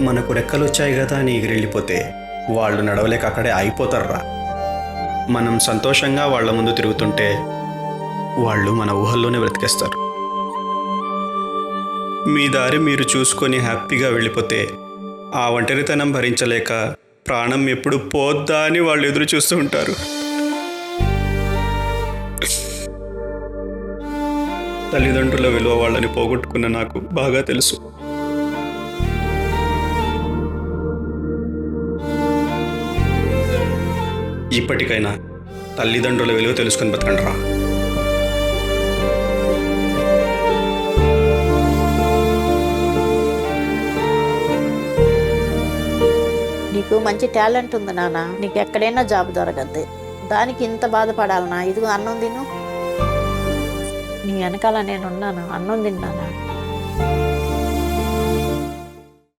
మనకు రెక్కలు వచ్చాయి కదా అని ఎగిరెళ్ళిపోతే వాళ్ళు నడవలేక అక్కడే ఆగిపోతారా. మనం సంతోషంగా వాళ్ళ ముందు తిరుగుతుంటే వాళ్ళు మన ఊహల్లోనే బ్రతికేస్తారు. మీ దారి మీరు చూసుకొని హ్యాపీగా వెళ్ళిపోతే ఆ ఒంటరితనం భరించలేక ప్రాణం ఎప్పుడు పోద్దా అని వాళ్ళు ఎదురు చూస్తూ ఉంటారు. తల్లిదండ్రుల విలువ వాళ్ళని పోగొట్టుకున్న నాకు బాగా తెలుసు. ఇప్పటికైనా తల్లిదండ్రుల విలువ తెలుసుకొని బతకండి రా. నీకు మంచి టాలెంట్ ఉంది నాన్న, నీకు ఎక్కడైనా జాబ్ దొరకద్ది, దానికి ఇంత బాధపడాలనా? ఇదిగో అన్నం తిను, నీ వెనకాల నేనున్నాను, అన్నం తిన్నానా.